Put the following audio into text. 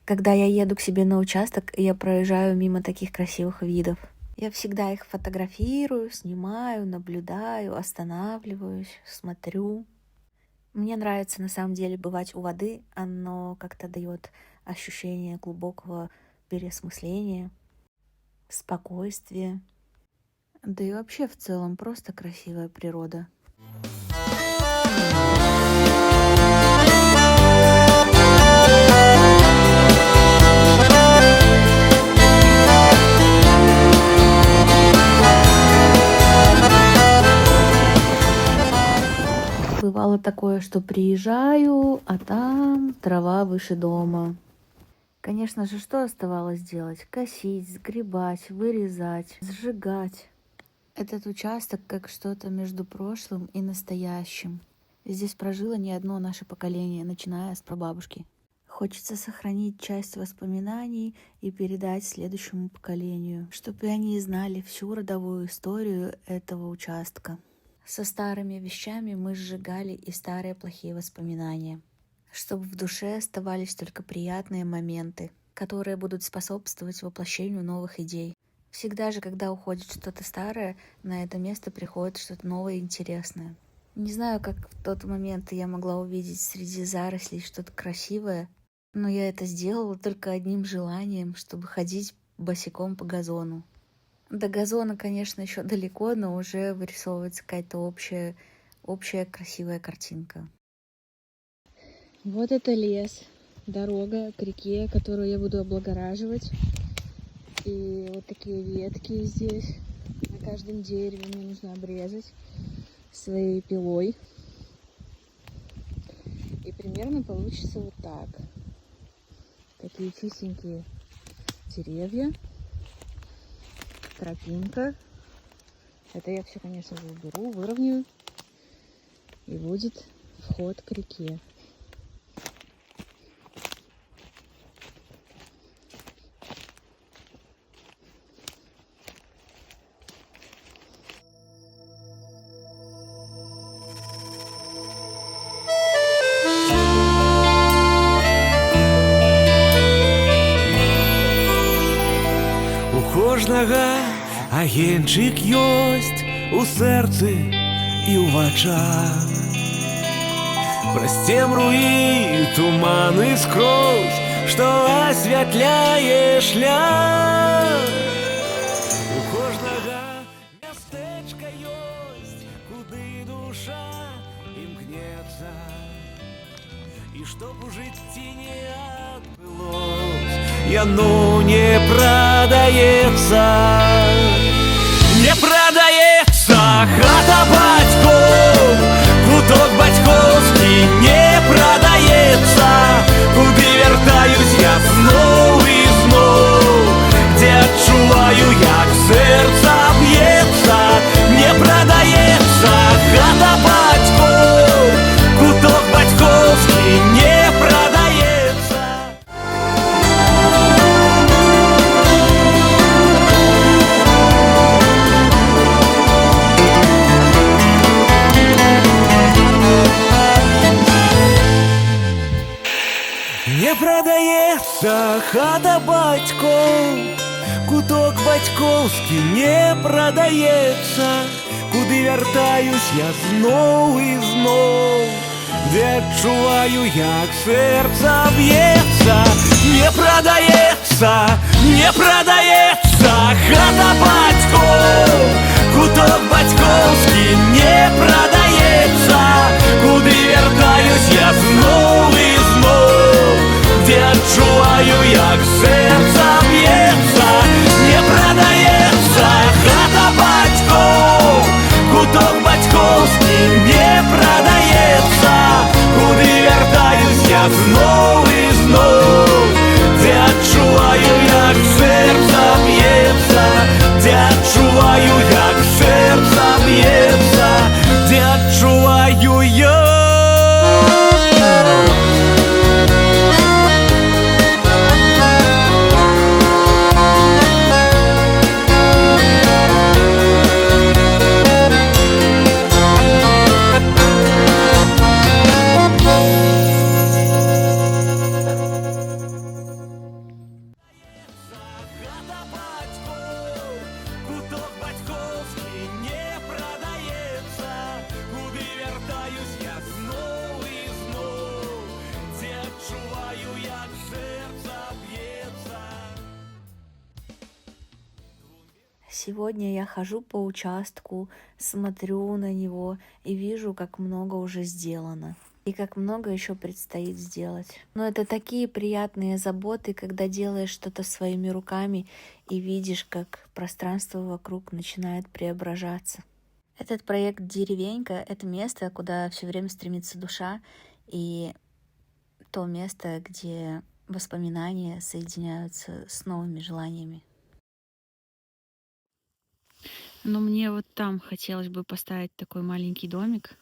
Когда я еду к себе на участок, я проезжаю мимо таких красивых видов. Я всегда их фотографирую, снимаю, наблюдаю, останавливаюсь, смотрю. Мне нравится на самом деле бывать у воды, оно как-то дает ощущение глубокого переосмысления, спокойствия. Да и вообще в целом просто красивая природа. Бывало такое, что приезжаю, а там трава выше дома. Конечно же, что оставалось делать? Косить, сгребать, вырезать, сжигать. Этот участок как что-то между прошлым и настоящим. Здесь прожило не одно наше поколение, начиная с прабабушки. Хочется сохранить часть воспоминаний и передать следующему поколению, чтобы они знали всю родовую историю этого участка. Со старыми вещами мы сжигали и старые плохие воспоминания, чтобы в душе оставались только приятные моменты, которые будут способствовать воплощению новых идей. Всегда же, когда уходит что-то старое, на это место приходит что-то новое и интересное. Не знаю, как в тот момент я могла увидеть среди зарослей что-то красивое, но я это сделала только одним желанием, чтобы ходить босиком по газону. До газона, конечно, еще далеко, но уже вырисовывается какая-то общая красивая картинка. Вот это лес, дорога к реке, которую я буду облагораживать. И вот такие ветки здесь. На каждом дереве мне нужно обрезать своей пилой. И примерно получится вот так. Такие чистенькие деревья. Тропинка. Это я все, конечно же, уберу, выровняю. И будет вход к реке. Кожнага агеньчык ёсць у сэрцы і ў вачах. Праз цемру і туманы скрозь, што асвятляе шлях. У кожнага мястэчка ёсць, куды душа імкнецца. І што б у жыцці не адбылось, яно не продаецца. Не продаецца хата бацькоў, куток бацькоўскі не продаецца. Куды вяртаюсь я зноў і зноў, дзе адчуваю, як сэрца б'ецца. Не продаецца хата бацькоў, куток бацькоўскі не продаецца. Не продаецца хата бацькоў, куток бацькоўскі не продаецца. Куды вяртаюсь я зноў і зноў, дзе адчуваю, як сэрца б'ецца. Не продаецца, не продаецца хата бацькоў, куток бацькоўскі не продаецца. Куды вяртаюсь я зноў і зноў, дзе адчуваю, як сэрца б'ецца. Не продаецца хата бацькоў, куток бацькоўскі не продаецца. Куды вяртаюсь я зноў і зноў, дзе адчуваю, як сэрца б'ецца. Дзе адчуваю, як сэрца б'ецца. Дзе адчуваю я. Сегодня я хожу по участку, смотрю на него и вижу, как много уже сделано. И как много еще предстоит сделать. Но это такие приятные заботы, когда делаешь что-то своими руками и видишь, как пространство вокруг начинает преображаться. Этот проект «Деревенька» — это место, куда все время стремится душа, и то место, где воспоминания соединяются с новыми желаниями. Но мне вот там хотелось бы поставить такой маленький домик,